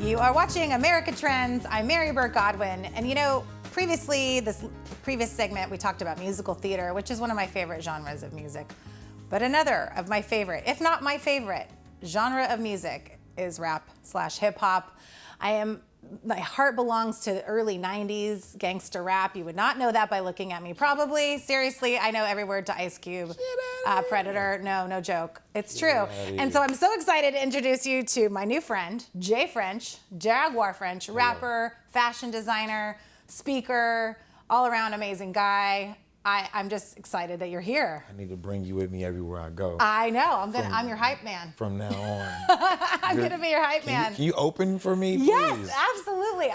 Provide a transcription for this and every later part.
You are watching America Trends. I'm Mary Burke Godwin. And you know, this previous segment, we talked about musical theater, which is one of my favorite genres of music. But another of my favorite, if not my favorite, genre of music is rap/hip hop. My heart belongs to the early 90s gangster rap. You would not know that by looking at me, probably. Seriously, I know every word to Ice Cube, Predator. No joke. It's true. And so I'm so excited to introduce you to my new friend, Jay French, Jaguar French, rapper, fashion designer, speaker, all around amazing guy. I'm just excited that you're here. I need to bring you with me everywhere I go. I know. I'm your hype man. From now on. I'm going to be your hype man. Can you open for me, please? Yes, absolutely.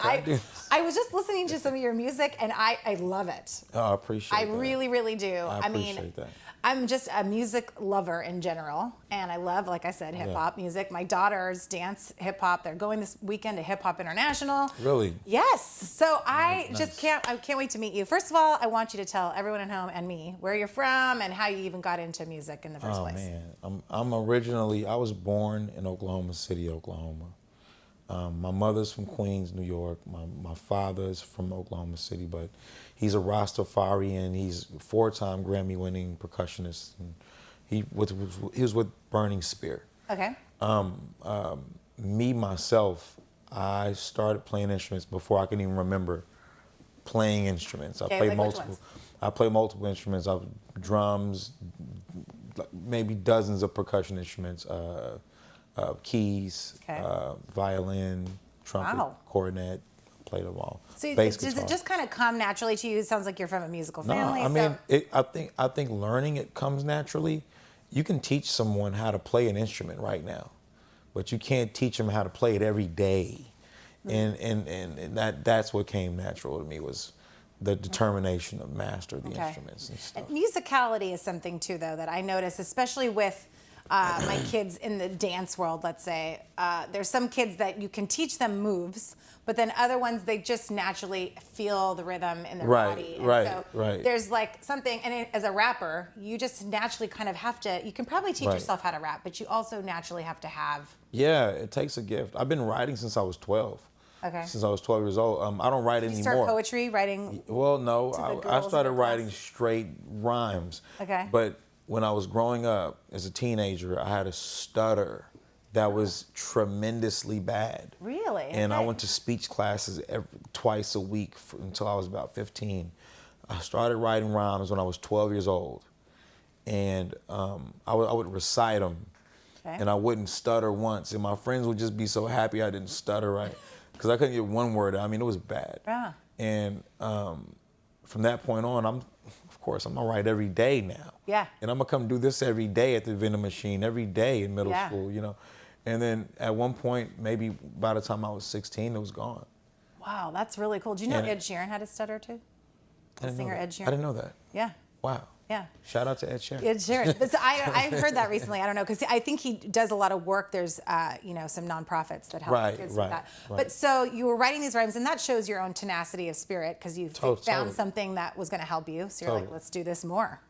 I was just listening to some of your music, and I love it. Oh, I appreciate that. I really, really do. I appreciate that. I'm just a music lover in general, and I love, like I said, hip-hop music. My daughters dance hip-hop. They're going this weekend to Hip Hop International. Really? Yes. So I can't wait to meet you. First of all, I want you to tell everyone at home and me where you're from and how you even got into music in the first place. Oh, man. I was born in Oklahoma City, Oklahoma. My mother's from Queens, New York. My father's from Oklahoma City, but he's a Rastafarian. He's a 4-time Grammy-winning percussionist. And he was with Burning Spear. Okay. Myself, I started playing instruments before I could even remember playing instruments. I played multiple instruments. Drums, maybe dozens of percussion instruments. Keys, violin, trumpet, cornet, played them all. So does it just kind of come naturally to you? It sounds like you're from a musical family. No, I think learning it comes naturally. You can teach someone how to play an instrument right now, but you can't teach them how to play it every day. And that's what came natural to me, was the determination to master the instruments and stuff. And musicality is something too, though, that I notice, especially with my kids in the dance world, let's say. There's some kids that you can teach them moves, but then other ones, they just naturally feel the rhythm in their body. Right. There's like something, and as a rapper, you just naturally kind of have to, you can probably teach yourself how to rap, but you also naturally have to have. Yeah, it takes a gift. I've been writing since I was 12. Okay. Since I was 12 years old. I don't write anymore. Did you start poetry, writing? Well, no. I started writing straight rhymes. Okay. But when I was growing up as a teenager, I had a stutter that was tremendously bad. Really? And I went to speech classes twice a week until I was about 15. I started writing rhymes when I was 12 years old. And I would recite them. Okay. And I wouldn't stutter once. And my friends would just be so happy I didn't stutter right. Because I couldn't get one word out. I mean, it was bad. Yeah. And from that point on, I'm gonna write every day now. Yeah. And I'm gonna come do this every day at the vending machine, every day in middle school, you know. And then at one point, maybe by the time I was 16, it was gone. Wow, that's really cool. Do you know Ed Sheeran had a stutter too? The singer Ed Sheeran? I didn't know that. Yeah. Wow. Yeah. Shout out to Ed Sheeran. Ed Sheeran. But I heard that recently. I don't know, because I think he does a lot of work. There's, some nonprofits that help kids with that. Right. But so you were writing these rhymes, and that shows your own tenacity of spirit, because you found something that was going to help you. So you're like, let's do this more.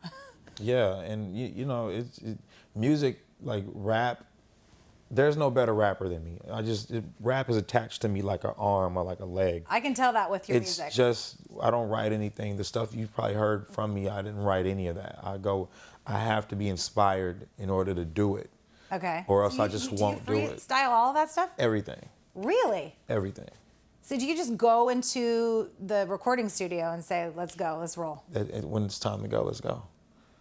Yeah, and music, like rap. There's no better rapper than me. Rap is attached to me like an arm or like a leg. I can tell that with your music. It's just, I don't write anything. The stuff you've probably heard from me, I didn't write any of that. I have to be inspired in order to do it. Okay. Or else I just won't do it. Style all of that stuff? Everything. Really? Everything. So do you just go into the recording studio and say, let's go, let's roll? When it's time to go, let's go.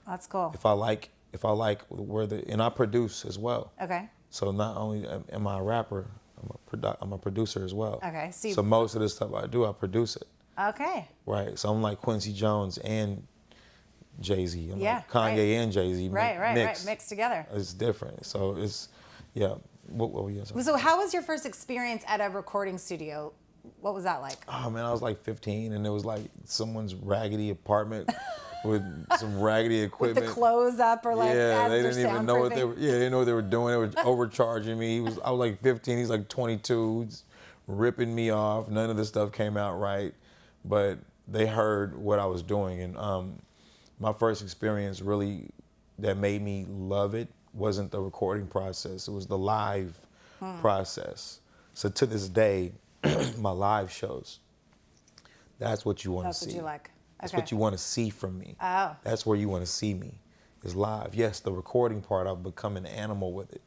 That's cool. If I like and I produce as well. Okay. So not only am I a rapper, I'm a producer as well. Okay. So most of the stuff I do, I produce it. Okay. Right. So I'm like Quincy Jones and Jay-Z. I'm like Kanye and Jay-Z. Right. Mixed together. It's different. So it's, What were you saying? So how was your first experience at a recording studio? What was that like? Oh man, I was like 15, and it was like someone's raggedy apartment with some raggedy equipment. With the clothes up, or like they didn't even know what they were. Yeah, they didn't know what they were doing. They were overcharging me. I was like 15. He's like 22, he's ripping me off. None of this stuff came out right, but they heard what I was doing, and my first experience really that made me love it wasn't the recording process. It was the live process. So to this day, my live shows, that's what you want to That's see. what you like. That's Okay. what you want to see from me. Oh. That's where you want to see me, is live. Yes, the recording part, I've become an animal with it.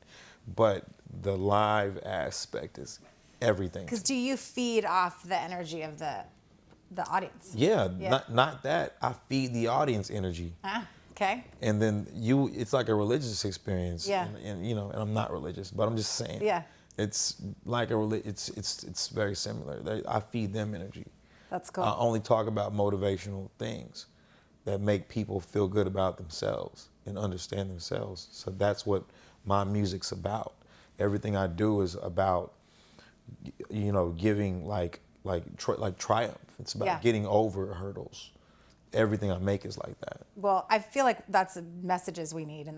But the live aspect is everything. Because do you feed off the energy of the audience? Yeah, Yeah. not that. I feed the audience energy. Ah, okay. And then it's like a religious experience. Yeah. And you know, and I'm not religious, but I'm just saying. Yeah. It's like it's very similar. I feed them energy. That's cool. I only talk about motivational things that make people feel good about themselves and understand themselves. So that's what my music's about. Everything I do is about, you know, giving like triumph. It's about Yeah. getting over hurdles. Everything I make is like that. Well, I feel like that's the messages we need in the